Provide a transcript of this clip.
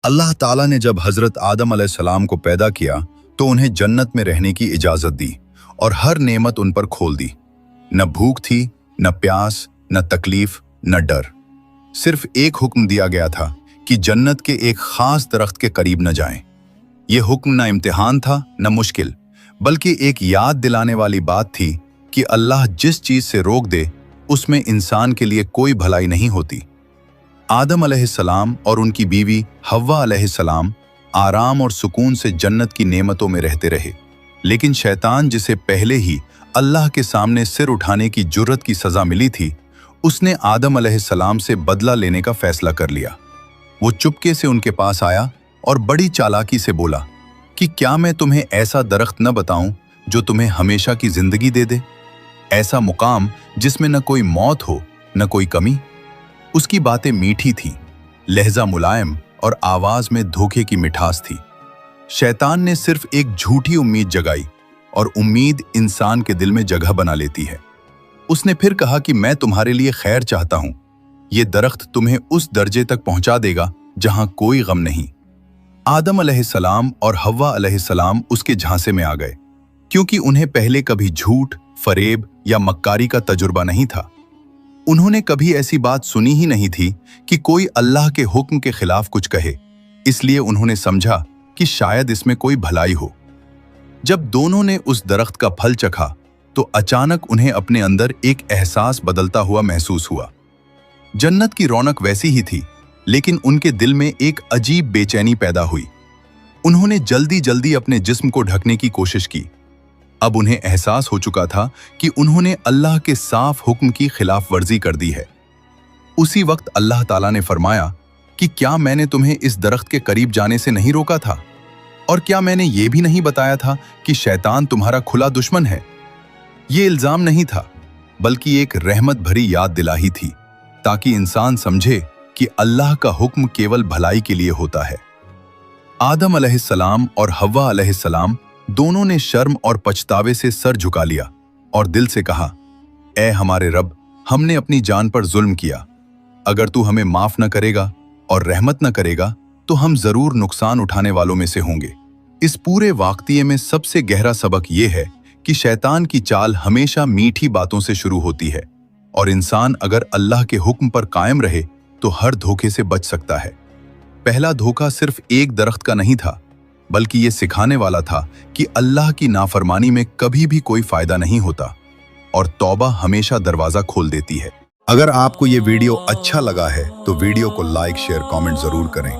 अल्लाह ताला ने जब हजरत आदम अलैहिस्सलाम को पैदा किया तो उन्हें जन्नत में रहने की इजाजत दी और हर नेमत उन पर खोल दी। न भूख थी, न प्यास, न तकलीफ, न डर। सिर्फ एक हुक्म दिया गया था कि जन्नत के एक खास दरख्त के करीब न जाएं। यह हुक्म न इम्तिहान था न मुश्किल, बल्कि एक याद दिलाने वाली बात थी कि अल्लाह जिस चीज से रोक दे उसमें इंसान के लिए कोई भलाई नहीं होती। आदम अलैहिस्सलाम और उनकी बीवी हव्वा अलैहिस्सलाम आराम और सुकून से जन्नत की नेमतों में रहते रहे, लेकिन शैतान, जिसे पहले ही अल्लाह के सामने सिर उठाने की जुर्रत की सजा मिली थी, उसने आदम अलैहिस्सलाम से बदला लेने का फैसला कर लिया। वो चुपके से उनके पास आया और बड़ी चालाकी से बोला कि क्या मैं तुम्हें ऐसा दरख्त न बताऊं जो तुम्हें हमेशा की जिंदगी दे दे, ऐसा मुकाम जिसमें न कोई मौत हो न कोई कमी। उसकी बातें मीठी थीं, लहजा मुलायम और आवाज में धोखे की मिठास थी। शैतान ने सिर्फ एक झूठी उम्मीद जगाई, और उम्मीद इंसान के दिल में जगह बना लेती है। उसने फिर कहा कि मैं तुम्हारे लिए खैर चाहता हूं, ये दरख्त तुम्हें उस दर्जे तक पहुंचा देगा जहां कोई गम नहीं। आदम अलैहिस्सलाम और हव्वा अलैहिस्सलाम उसके झांसे में आ गए, क्योंकि उन्हें पहले कभी झूठ, फरेब या मक्कारी का तजुर्बा नहीं था। उन्होंने कभी ऐसी बात सुनी ही नहीं थी कि कोई अल्लाह के हुक्म के खिलाफ कुछ कहे, इसलिए उन्होंने समझा कि शायद इसमें कोई भलाई हो। जब दोनों ने उस दरख्त का फल चखा तो अचानक उन्हें अपने अंदर एक एहसास बदलता हुआ महसूस हुआ। जन्नत की रौनक वैसी ही थी, लेकिन उनके दिल में एक अजीब बेचैनी पैदा हुई। उन्होंने जल्दी जल्दी अपने जिस्म को ढकने की कोशिश की। अब उन्हें एहसास हो चुका था कि उन्होंने अल्लाह के साफ हुक्म की खिलाफ वर्जी कर दी है। उसी वक्त अल्लाह ताला ने फरमाया कि क्या मैंने तुम्हें इस दरख्त के करीब जाने से नहीं रोका था? और क्या मैंने ये भी नहीं बताया था कि शैतान तुम्हारा खुला दुश्मन है? ये इल्जाम नहीं था, बल्कि एक रहमत भरी याद दिलाही थी, ताकि इंसान समझे कि अल्लाह का हुक्म केवल भलाई के लिए होता है। आदम अलैहिस्सलाम और हव्वा अलैहिस्सलाम दोनों ने शर्म और पछतावे से सर झुका लिया और दिल से कहा, ऐ हमारे रब, हमने अपनी जान पर जुल्म किया। अगर तू हमें माफ न करेगा और रहमत न करेगा तो हम जरूर नुकसान उठाने वालों में से होंगे। इस पूरे वाक़िए में सबसे गहरा सबक यह है कि शैतान की चाल हमेशा मीठी बातों से शुरू होती है, और इंसान अगर अल्लाह के हुक्म पर कायम रहे तो हर धोखे से बच सकता है। पहला धोखा सिर्फ एक दरख्त का नहीं था, बल्कि ये सिखाने वाला था कि अल्लाह की नाफरमानी में कभी भी कोई फायदा नहीं होता, और तौबा हमेशा दरवाजा खोल देती है। अगर आपको ये वीडियो अच्छा लगा है तो वीडियो को लाइक, शेयर, कमेंट जरूर करें।